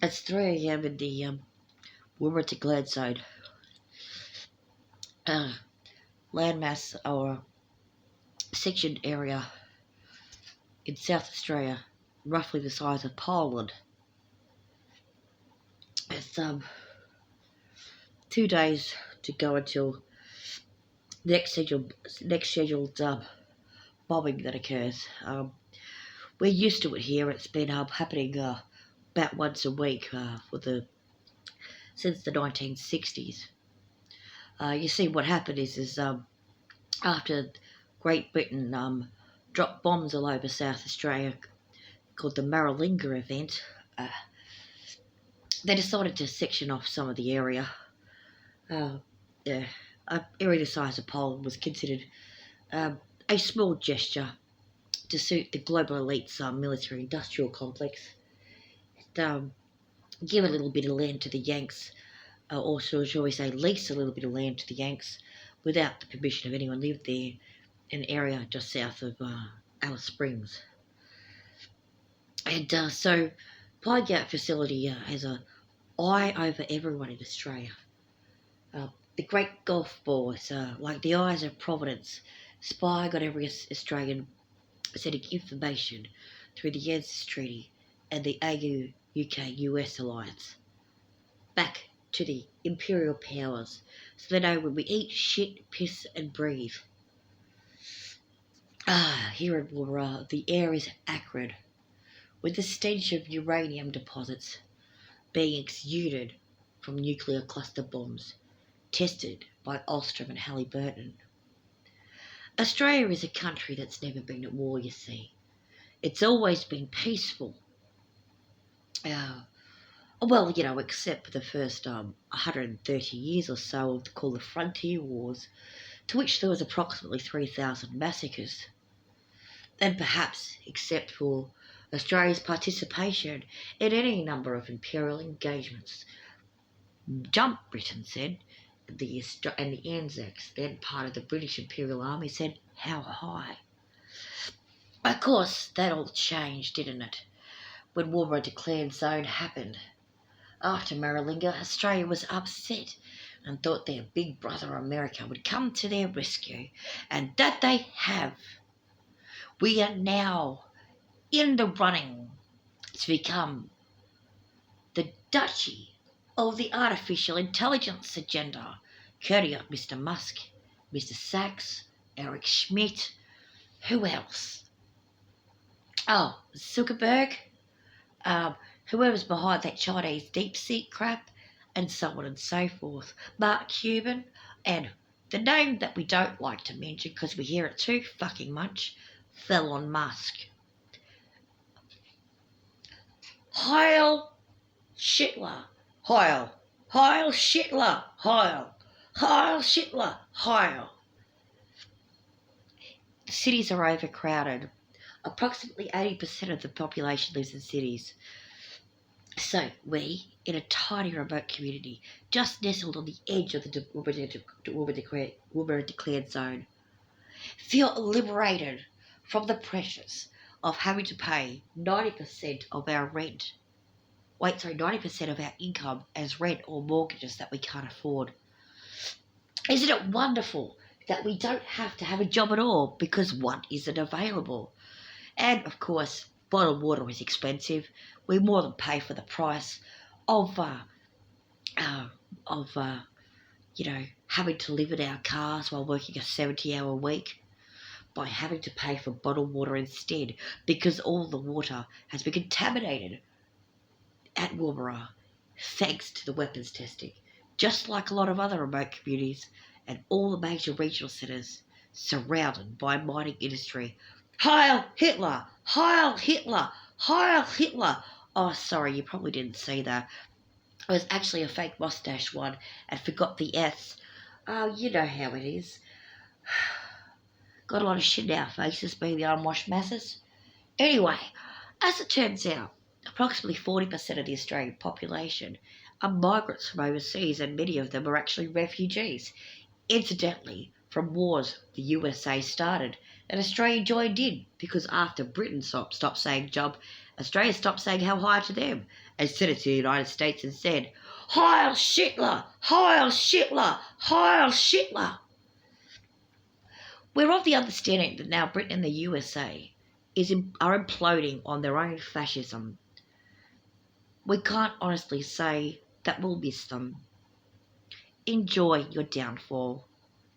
It's 3 a.m. in the Woomera to Gladstone landmass or section area in South Australia, roughly the size of Poland. It's 2 days to go until the next scheduled bombing that occurs. We're used to it here. It's been happening about once a week since the 1960s. You see, what happened is after Great Britain dropped bombs all over South Australia, called the Maralinga event, they decided to section off some of the area. Yeah, an area the size of Poland was considered a small gesture to suit the global elite's military-industrial complex. Give a little bit of land to the Yanks, or shall we say lease a little bit of land to the Yanks without the permission of anyone who lived there, in an area just south of Alice Springs. And so Pygate facility has an eye over everyone in Australia. The great golf balls, like the eyes of Providence, spy on every Australian, sending information through the ANZUS Treaty and the AU-UK-US alliance back to the imperial powers, so they know when we eat, shit, piss and breathe. Here in Woomera, the air is acrid, with the stench of uranium deposits being exuded from nuclear cluster bombs tested by Alstom and Halliburton. Australia is a country that's never been at war, you see. It's always been peaceful. Well, except for the first 130 years or so called the Frontier Wars, to which there was approximately 3,000 massacres. And perhaps, except for Australia's participation in any number of imperial engagements. Jump, Britain said, and the Anzacs, then part of the British Imperial Army, said, how high? Of course, that all changed, didn't it, when Woomera declared zone happened. After Maralinga, Australia was upset and thought their big brother America would come to their rescue, and that they have. We are now in the running to become the duchy of the artificial intelligence agenda, courtesy of Mr. Musk, Mr. Sachs, Eric Schmidt, who else? Oh, Zuckerberg, whoever's behind that Chinese deep-sea crap, and so on and so forth. Mark Cuban, and the name that we don't like to mention because we hear it too fucking much, Elon Musk. Heil Shitler, Heil. Heil Shitler, Heil. Heil Shitler, Heil. The cities are overcrowded. Approximately 80% of the population lives in cities. So we, in a tiny remote community, just nestled on the edge of the Woomera declared zone, feel liberated from the pressures of having to pay 90% of our rent. 90% of our income as rent or mortgages that we can't afford. Isn't it wonderful that we don't have to have a job at all because one isn't available? And, of course, bottled water is expensive. We more than pay for the price of having to live in our cars while working a 70-hour week by having to pay for bottled water instead, because all the water has been contaminated at Woomera thanks to the weapons testing, just like a lot of other remote communities and all the major regional centres surrounded by mining industry. Heil Hitler! Heil Hitler! Heil Hitler! Oh, sorry, you probably didn't see that. It was actually a fake mustache one and forgot the S. Oh, you know how it is. Got a lot of shit in our faces being the unwashed masses. Anyway, as it turns out, approximately 40% of the Australian population are migrants from overseas, and many of them are actually refugees. Incidentally, from wars the USA started, and Australia joined in because after Britain stopped saying jump Australia stopped saying how high to them and sent it to the United States and said, Heil Shitler! Heil Shitler! Heil Shitler! We're of the understanding that now Britain and the USA are imploding on their own fascism. We can't honestly say that we'll miss them. Enjoy your downfall.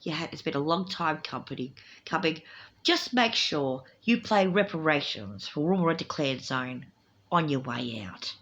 It's been a long time coming. Just make sure you play reparations for Woomera Declared Zone on your way out.